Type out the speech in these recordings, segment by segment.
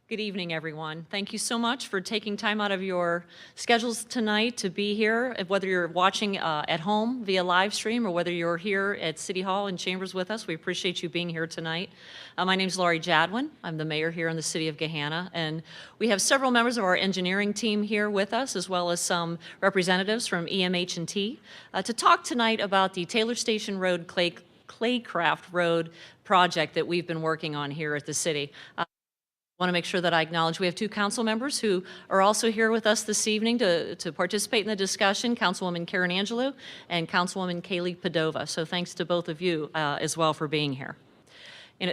Good evening, everyone. Thank you so much for taking time out of your schedules tonight to be here, whether you're watching at home via live stream or whether you're here at City Hall and Chambers with us. We appreciate you being here tonight. My name is Laurie Jadwin. I'm the mayor here in the city of Gahanna, and we have several members of our engineering team here with us, as well as some representatives from EMH&T, to talk tonight about the Taylor Station Road Claycraft Road project that we've been working on here at the city. I want to make sure that I acknowledge we have two council members who are also here with us this evening to participate in the discussion, Councilwoman Karen Angelou and Councilwoman Kaylee Padova. So thanks to both of you as well for being here.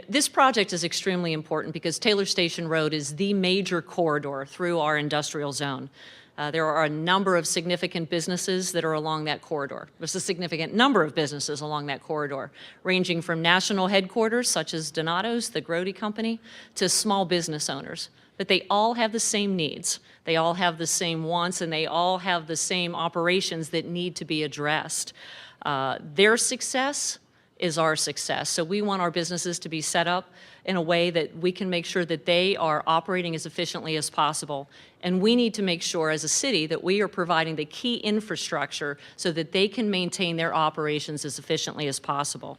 This project is extremely important because Taylor Station Road is the major corridor through our industrial zone. There are a number of significant businesses that are along that corridor. There's a significant number of businesses along that corridor, ranging from national headquarters, such as Donato's, the Grody Company, to small business owners. But they all have the same needs. They all have the same wants, and they all have the same operations that need to be addressed. Their success is our success. So we want our businesses to be set up in a way that we can make sure that they are operating as efficiently as possible. And we need to make sure as a city that we are providing the key infrastructure so that they can maintain their operations as efficiently as possible.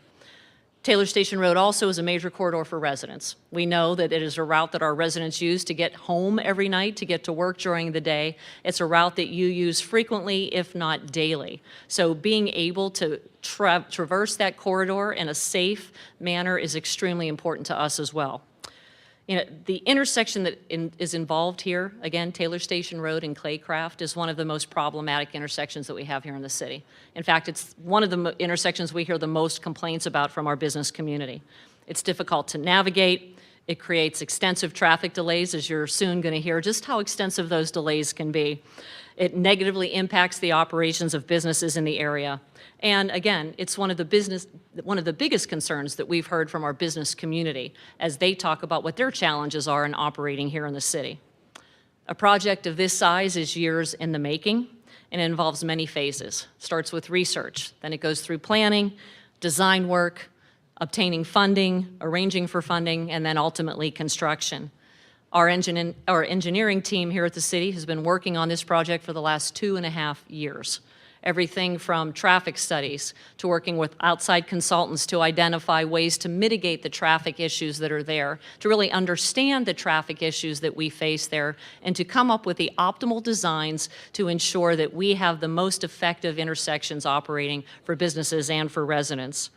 Taylor Station Road also is a major corridor for residents. We know that it is a route that our residents use to get home every night, to get to work during the day. It's a route that you use frequently, if not daily. So being able to traverse that corridor in a safe manner is extremely important to us as well. The intersection that is involved here, again, Taylor Station Road and Claycraft, is one of the most problematic intersections that we have here in the city. In fact, it's one of the intersections we hear the most complaints about from our business community. It's difficult to navigate. It creates extensive traffic delays, as you're soon going to hear just how extensive those delays can be. It negatively impacts the operations of businesses in the area. And again, it's one of the biggest concerns that we've heard from our business community as they talk about what their challenges are in operating here in the city. A project of this size is years in the making, and it involves many phases. It starts with research, then it goes through planning, design work, obtaining funding, arranging for funding, and then ultimately construction. Our engineering team here at the city has been working on this project for the last 2.5 years. Everything from traffic studies to working with outside consultants to identify ways to mitigate the traffic issues that are there, to really understand the traffic issues that we face there, and to come up with the optimal designs to ensure that we have the most effective intersections operating for businesses and for residents.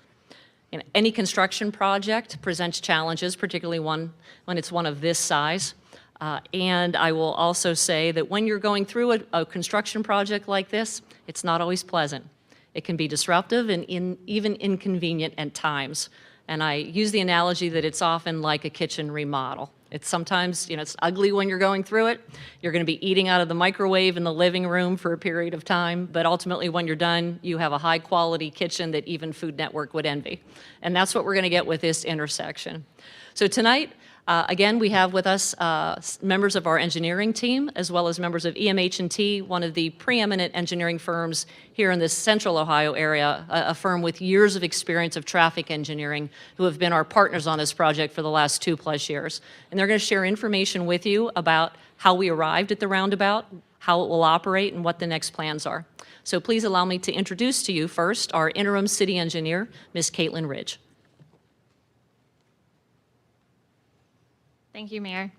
Any construction project presents challenges, particularly when it's one of this size. And I will also say that when you're going through a construction project like this, it's not always pleasant. It can be disruptive and even inconvenient at times. And I use the analogy that it's often like a kitchen remodel. It's sometimes, it's ugly when you're going through it. You're going to be eating out of the microwave in the living room for a period of time, but ultimately when you're done, you have a high quality kitchen that even Food Network would envy. And that's what we're going to get with this intersection. So tonight, again, we have with us members of our engineering team, as well as members of EMH&T, one of the preeminent engineering firms here in the central Ohio area, a firm with years of experience of traffic engineering, who have been our partners on this project for the last 2+ years. And they're going to share information with you about how we arrived at the roundabout, how it will operate, and what the next plans are. So please allow me to introduce to you first our interim city engineer, Ms. Caitlin Ridge. Thank you, Mayor.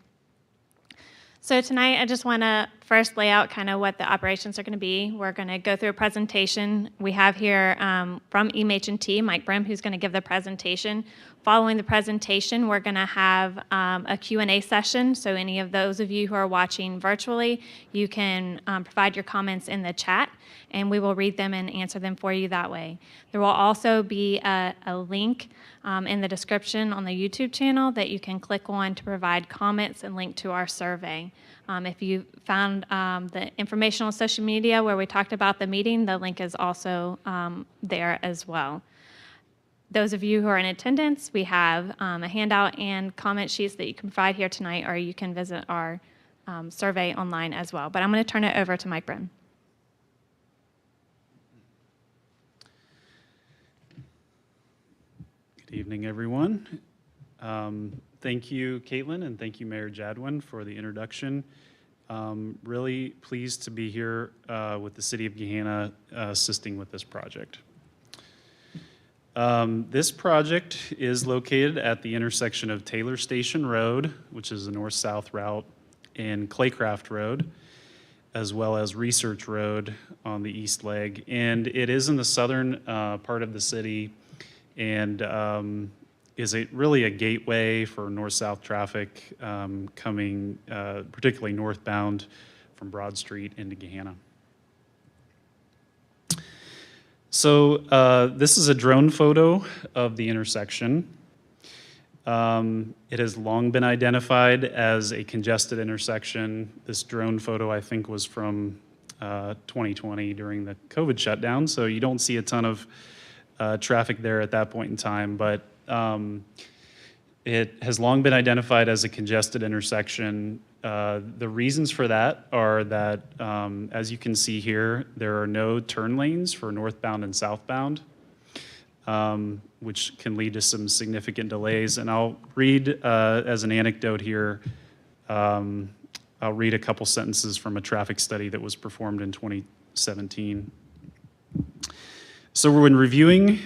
So tonight, I just want to first lay out kind of what the operations are going to be. We're going to go through a presentation. We have here from EMH&T, Mike Brim, who's going to give the presentation. Following the presentation, we're going to have a Q&A session. So any of those of you who are watching virtually, you can provide your comments in the chat, and we will read them and answer them for you that way. There will also be a link in the description on the YouTube channel that you can click on to provide comments and link to our survey. If you found the information on social media where we talked about the meeting, the link is also there as well. Those of you who are in attendance, we have a handout and comment sheets that you can provide here tonight, or you can visit our survey online as well. But I'm going to turn it over to Mike Brim. Good evening, everyone. Thank you, Caitlin, and thank you, Mayor Jadwin, for the introduction. Really pleased to be here with the City of Gahanna assisting with this project. This project is located at the intersection of Taylor Station Road, which is a north-south route, and Claycraft Road, as well as Research Road on the east leg. And it is in the southern part of the city and is really a gateway for north-south traffic coming particularly northbound from Broad Street into Gahanna. So this is a drone photo of the intersection. It has long been identified as a congested intersection. This drone photo, I think, was from 2020 during the COVID shutdown, so you don't see a ton of traffic there at that point in time, but it has long been identified as a congested intersection. The reasons for that are that, as you can see here, there are no turn lanes for northbound and southbound, which can lead to some significant delays. And I'll read, as an anecdote here, I'll read a couple sentences from a traffic study that was performed in 2017. So when reviewing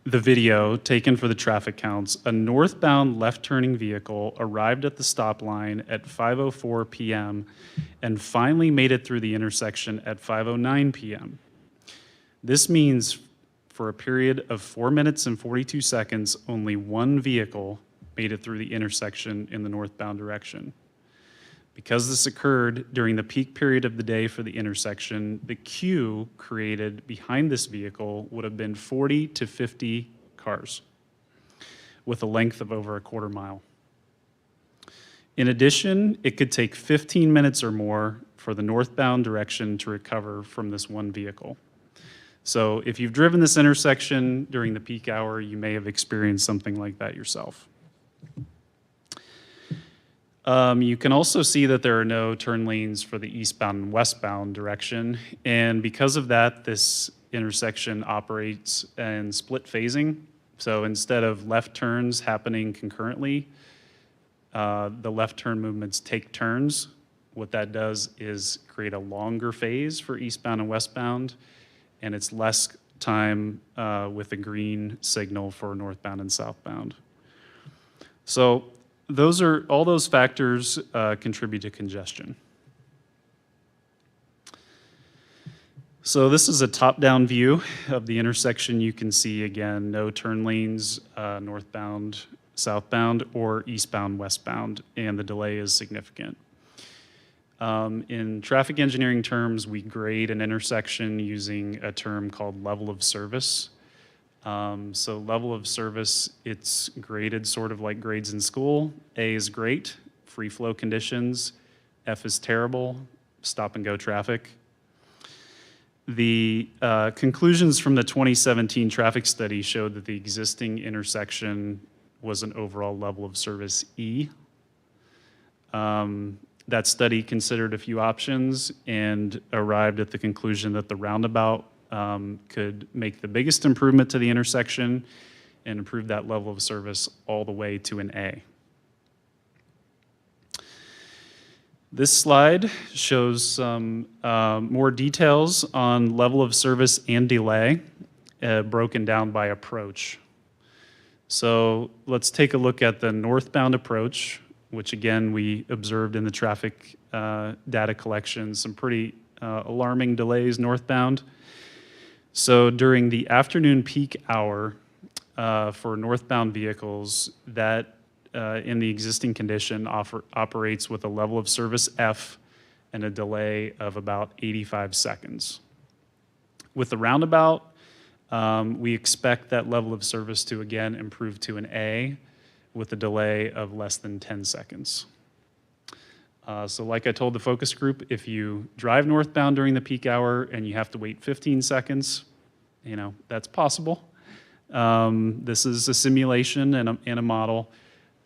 the video taken for the traffic counts, a northbound left-turning vehicle arrived at the stop line at 5:04 p.m. and finally made it through the intersection at 5:09 p.m. This means for a period of 4 minutes and 42 seconds, only one vehicle made it through the intersection in the northbound direction. Because this occurred during the peak period of the day for the intersection, the queue created behind this vehicle would have been 40 to 50 cars with a length of over a quarter mile. In addition, it could take 15 minutes or more for the northbound direction to recover from this one vehicle. So if you've driven this intersection during the peak hour, you may have experienced something like that yourself. You can also see that there are no turn lanes for the eastbound and westbound direction. And because of that, this intersection operates in split phasing. So instead of left turns happening concurrently, the left turn movements take turns. What that does is create a longer phase for eastbound and westbound, and it's less time with a green signal for northbound and southbound. So all those factors contribute to congestion. So this is a top-down view of the intersection. You can see, again, no turn lanes northbound, southbound, or eastbound, westbound, and the delay is significant. In traffic engineering terms, we grade an intersection using a term called level of service. So level of service, it's graded sort of like grades in school. A is great, free flow conditions. F is terrible, stop and go traffic. The conclusions from the 2017 traffic study showed that the existing intersection was an overall level of service E. That study considered a few options and arrived at the conclusion that the roundabout could make the biggest improvement to the intersection and improve that level of service all the way to an A. This slide shows some more details on level of service and delay, broken down by approach. So let's take a look at the northbound approach, which again we observed in the traffic data collection, some pretty alarming delays northbound. So during the afternoon peak hour for northbound vehicles, that in the existing condition operates with a level of service F and a delay of about 85 seconds. With the roundabout, we expect that level of service to again improve to an A with a delay of less than 10 seconds. So like I told the focus group, if you drive northbound during the peak hour and you have to wait 15 seconds, that's possible. This is a simulation and a model,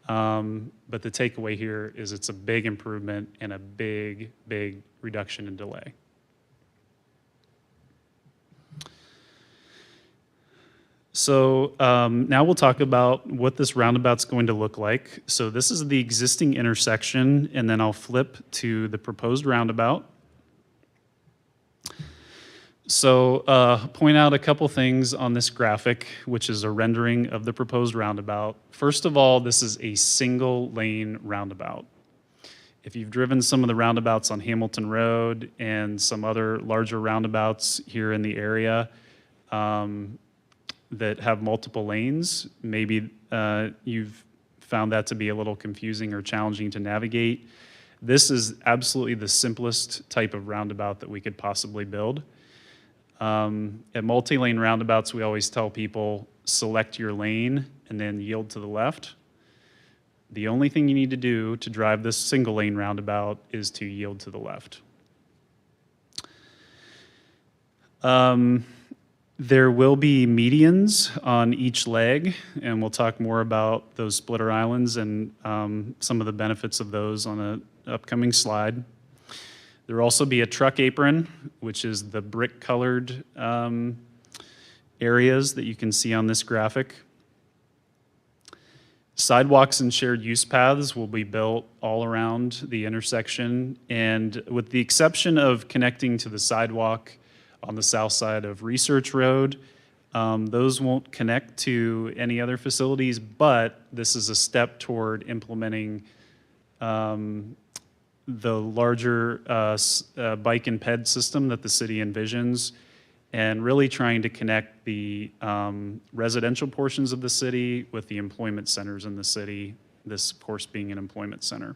but the takeaway here is it's a big improvement and a big, big reduction in delay. So now we'll talk about what this roundabout's going to look like. So this is the existing intersection, and then I'll flip to the proposed roundabout. So point out a couple things on this graphic, which is a rendering of the proposed roundabout. First of all, this is a single lane roundabout. If you've driven some of the roundabouts on Hamilton Road and some other larger roundabouts here in the area that have multiple lanes, maybe you've found that to be a little confusing or challenging to navigate. This is absolutely the simplest type of roundabout that we could possibly build. At multi-lane roundabouts, we always tell people, select your lane and then yield to the left. The only thing you need to do to drive this single lane roundabout is to yield to the left. There will be medians on each leg, and we'll talk more about those splitter islands and some of the benefits of those on an upcoming slide. There will also be a truck apron, which is the brick-colored areas that you can see on this graphic. Sidewalks and shared use paths will be built all around the intersection, and with the exception of connecting to the sidewalk on the south side of Research Road, those won't connect to any other facilities, but this is a step toward implementing the larger bike and ped system that the city envisions, and really trying to connect the residential portions of the city with the employment centers in the city, this of course being an employment center.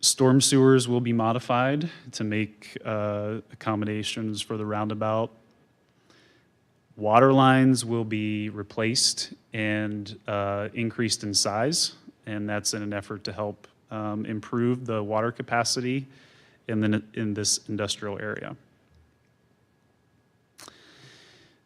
Storm sewers will be modified to make accommodations for the roundabout. Water lines will be replaced and increased in size, and that's in an effort to help improve the water capacity in this industrial area.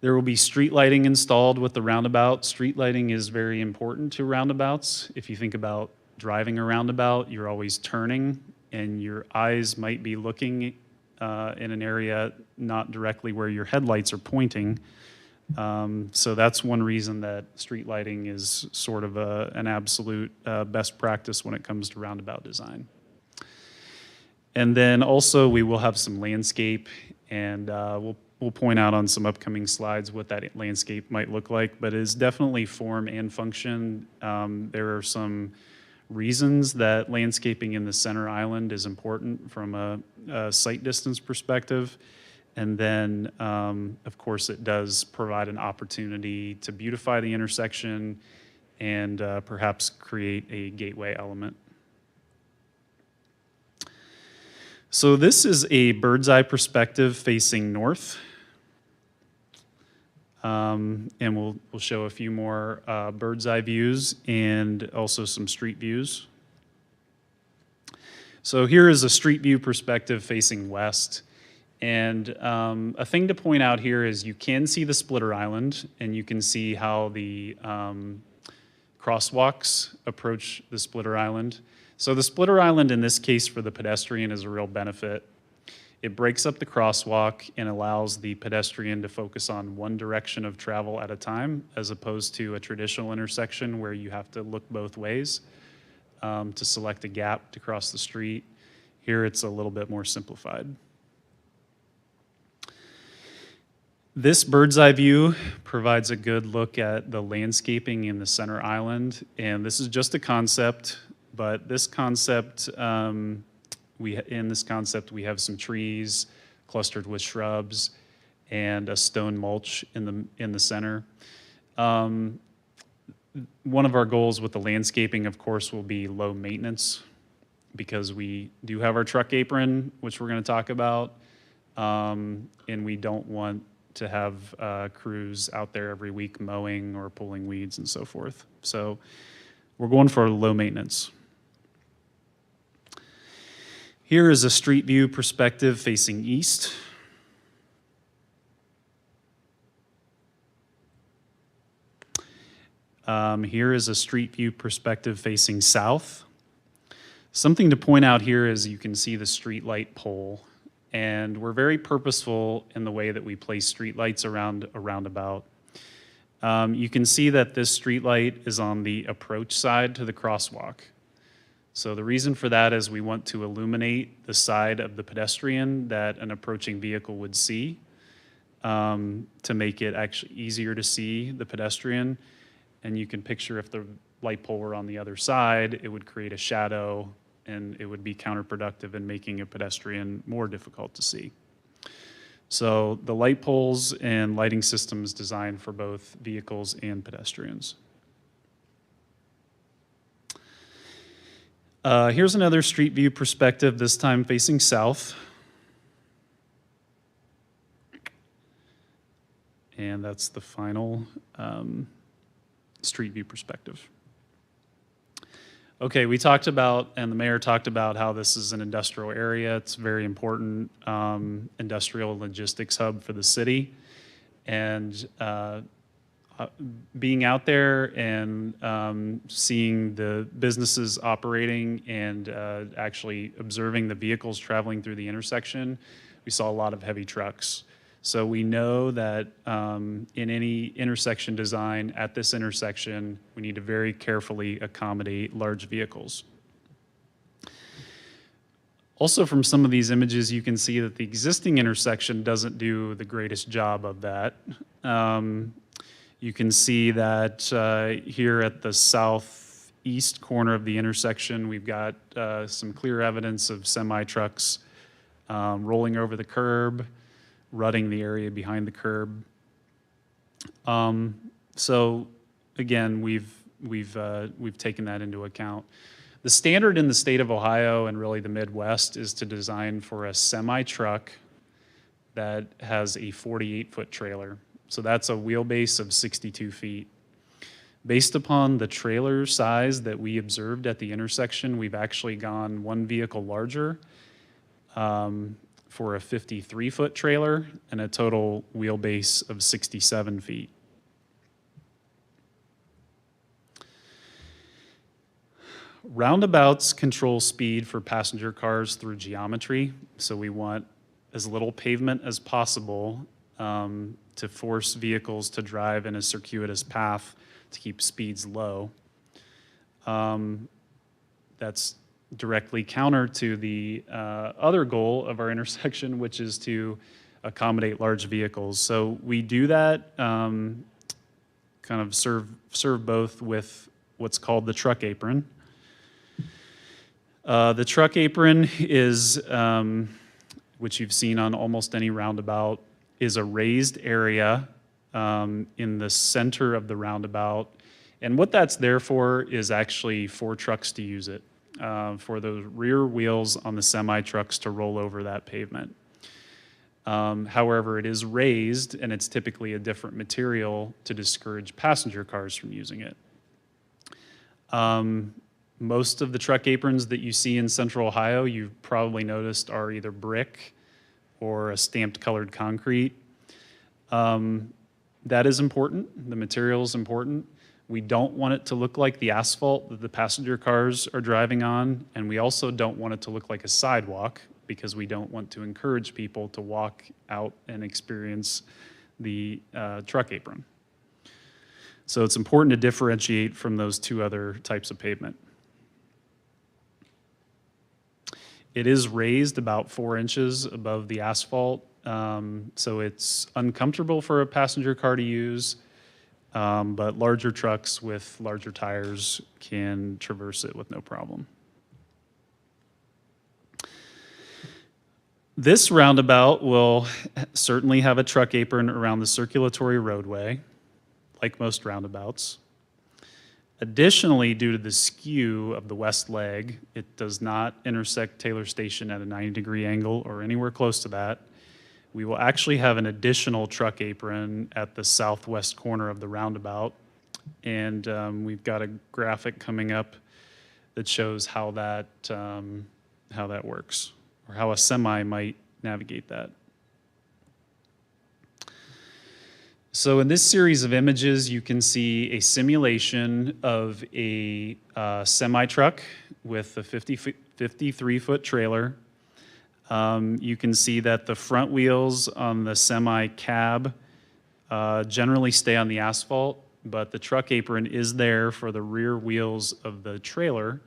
There will be street lighting installed with the roundabout. Street lighting is very important to roundabouts. If you think about driving a roundabout, you're always turning, and your eyes might be looking in an area not directly where your headlights are pointing. So that's one reason that street lighting is sort of an absolute best practice when it comes to roundabout design. And then also we will have some landscape, and we'll point out on some upcoming slides what that landscape might look like, but it is definitely form and function. There are some reasons that landscaping in the center island is important from a sight distance perspective. And then, of course, it does provide an opportunity to beautify the intersection and perhaps create a gateway element. So this is a bird's eye perspective facing north. And we'll show a few more bird's eye views and also some street views. So here is a street view perspective facing west. And a thing to point out here is you can see the splitter island, and you can see how the crosswalks approach the splitter island. So the splitter island in this case for the pedestrian is a real benefit. It breaks up the crosswalk and allows the pedestrian to focus on one direction of travel at a time, as opposed to a traditional intersection where you have to look both ways to select a gap to cross the street. Here it's a little bit more simplified. This bird's eye view provides a good look at the landscaping in the center island, and this is just a concept, but this concept, in this concept we have some trees clustered with shrubs and a stone mulch in the center. One of our goals with the landscaping, of course, will be low maintenance, because we do have our truck apron, which we're going to talk about, and we don't want to have crews out there every week mowing or pulling weeds and so forth. So we're going for low maintenance. Here is a street view perspective facing east. Here is a street view perspective facing south. Something to point out here is you can see the street light pole, And we're very purposeful in the way that we place streetlights around a roundabout. You can see that this streetlight is on the approach side to the crosswalk. So the reason for that is we want to illuminate the side of the pedestrian that an approaching vehicle would see, to make it actually easier to see the pedestrian. And you can picture if the light pole were on the other side, it would create a shadow and it would be counterproductive in making a pedestrian more difficult to see. So the light poles and lighting systems designed for both vehicles and pedestrians. Here's another street view perspective, this time facing south. And that's the final street view perspective. Okay, we talked about, and the mayor talked about how this is an industrial area. It's a very important industrial logistics hub for the city. And being out there and seeing the businesses operating and actually observing the vehicles traveling through the intersection, we saw a lot of heavy trucks. So we know that in any intersection design at this intersection, we need to very carefully accommodate large vehicles. Also from some of these images, you can see that the existing intersection doesn't do the greatest job of that. You can see that here at the southeast corner of the intersection, we've got some clear evidence of semi-trucks rolling over the curb, rutting the area behind the curb. So again, we've taken that into account. The standard in the state of Ohio and really the Midwest is to design for a semi-truck that has a 48-foot trailer. So that's a wheelbase of 62 feet. Based upon the trailer size that we observed at the intersection, we've actually gone one vehicle larger for a 53-foot trailer and a total wheelbase of 67 feet. Roundabouts control speed for passenger cars through geometry, so we want as little pavement as possible to force vehicles to drive in a circuitous path to keep speeds low. That's directly counter to the other goal of our intersection, which is to accommodate large vehicles. So we do that, kind of serve both with what's called the truck apron. The truck apron is, which you've seen on almost any roundabout, is a raised area in the center of the roundabout. And what that's there for is actually for trucks to use it, for those rear wheels on the semi-trucks to roll over that pavement. However, it is raised and it's typically a different material to discourage passenger cars from using it. Most of the truck aprons that you see in central Ohio, you've probably noticed, are either brick or a stamped colored concrete. That is important. The material is important. We don't want it to look like the asphalt that the passenger cars are driving on, and we also don't want it to look like a sidewalk because we don't want to encourage people to walk out and experience the truck apron. So it's important to differentiate from those two other types of pavement. It is raised about 4 inches above the asphalt, so it's uncomfortable for a passenger car to use, but larger trucks with larger tires can traverse it with no problem. This roundabout will certainly have a truck apron around the circulatory roadway, like most roundabouts. Additionally, due to the skew of the west leg, it does not intersect Taylor Station at a 90-degree angle or anywhere close to that. We will actually have an additional truck apron at the southwest corner of the roundabout. And we've got a graphic coming up that shows how that works, or how a semi might navigate that. So in this series of images, you can see a simulation of a semi-truck with a 53-foot trailer. You can see that the front wheels on the semi cab generally stay on the asphalt, but the truck apron is there for the rear wheels of the trailer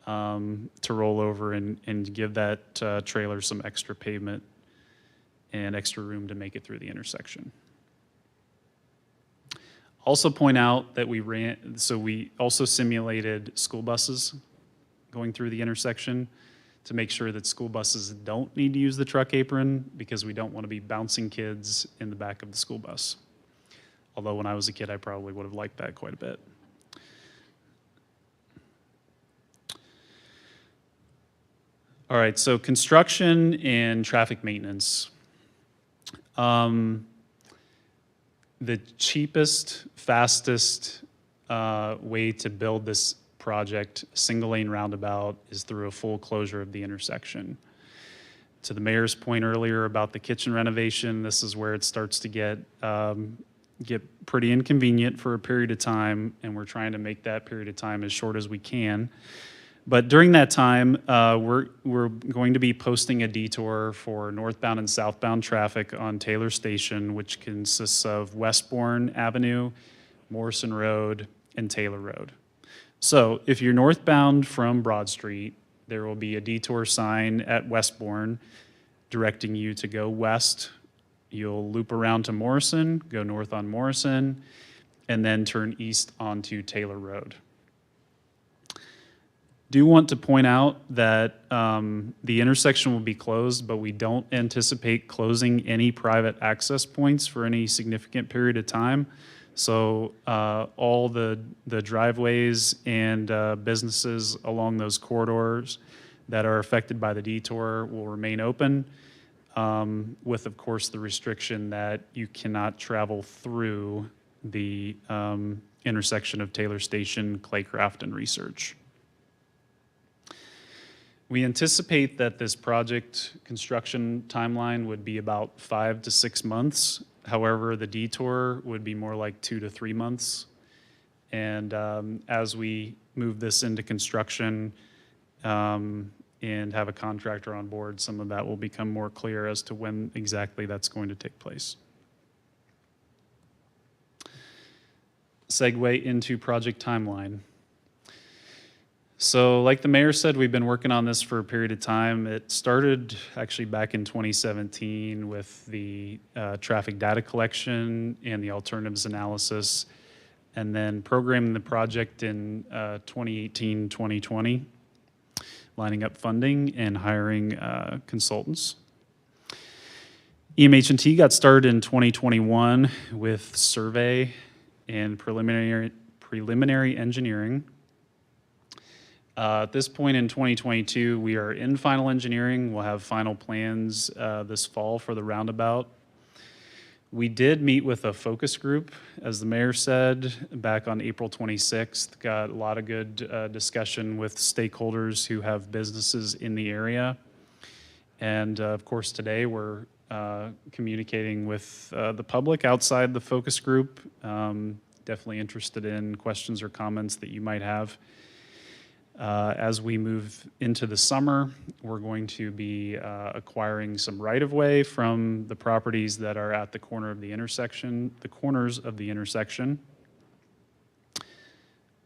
to roll over and give that trailer some extra pavement and extra room to make it through the intersection. Also point out that we also simulated school buses going through the intersection to make sure that school buses don't need to use the truck apron because we don't want to be bouncing kids in the back of the school bus. Although when I was a kid, I probably would have liked that quite a bit. All right, so construction and traffic maintenance. The cheapest, fastest way to build this project, single lane roundabout, is through a full closure of the intersection. To the mayor's point earlier about the kitchen renovation, this is where it starts to get pretty inconvenient for a period of time, and we're trying to make that period of time as short as we can. But during that time, we're going to be posting a detour for northbound and southbound traffic on Taylor Station, which consists of Westbourne Avenue, Morrison Road, and Taylor Road. So if you're northbound from Broad Street, there will be a detour sign at Westbourne directing you to go west. You'll loop around to Morrison, go north on Morrison, and then turn east onto Taylor Road. Do want to point out that the intersection will be closed, but we don't anticipate closing any private access points for any significant period of time. So all the driveways and businesses along those corridors that are affected by the detour will remain open, with, of course, the restriction that you cannot travel through the intersection of Taylor Station, Claycraft, and Research. We anticipate that this project construction timeline would be about 5 to 6 months. However, the detour would be more like 2 to 3 months. And as we move this into construction and have a contractor on board, some of that will become more clear as to when exactly that's going to take place. Segue into project timeline. So like the mayor said, we've been working on this for a period of time. It started actually back in 2017 with the traffic data collection and the alternatives analysis, and then programming the project in 2018, 2020, lining up funding and hiring consultants. EMH&T got started in 2021 with survey and preliminary engineering. At this point in 2022, we are in final engineering. We'll have final plans this fall for the roundabout. We did meet with a focus group, as the mayor said, back on April 26th. Got a lot of good discussion with stakeholders who have businesses in the area. And of course, today we're communicating with the public outside the focus group. Definitely interested in questions or comments that you might have. As we move into the summer, we're going to be acquiring some right-of-way from the properties that are at the corners of the intersection.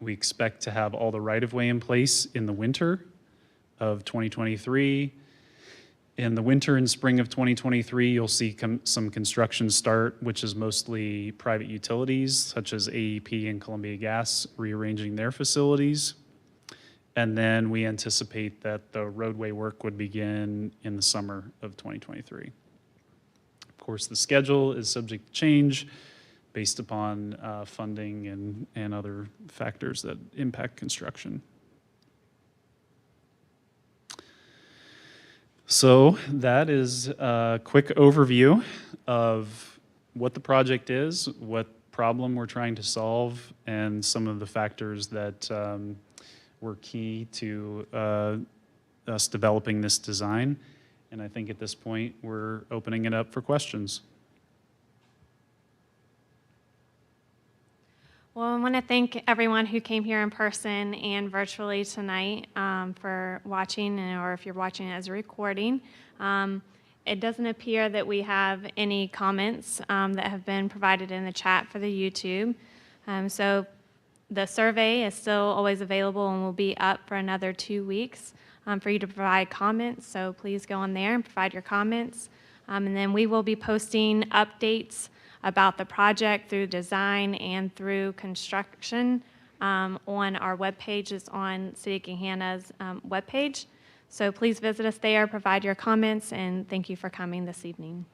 We expect to have all the right-of-way in place in the winter of 2023. In the winter and spring of 2023, you'll see some construction start, which is mostly private utilities, such as AEP and Columbia Gas, rearranging their facilities. And then we anticipate that the roadway work would begin in the summer of 2023. Of course, the schedule is subject to change based upon funding and other factors that impact construction. So that is a quick overview of what the project is, what problem we're trying to solve, and some of the factors that were key to us developing this design. And I think at this point, we're opening it up for questions. Well, I want to thank everyone who came here in person and virtually tonight for watching, or if you're watching it as a recording. It doesn't appear that we have any comments that have been provided in the chat for the YouTube. So the survey is still always available and will be up for another 2 weeks for you to provide comments. So please go on there and provide your comments. And then we will be posting updates about the project through design and through construction on our webpage. It's on City of Gahanna's webpage. So please visit us there, provide your comments, and thank you for coming this evening.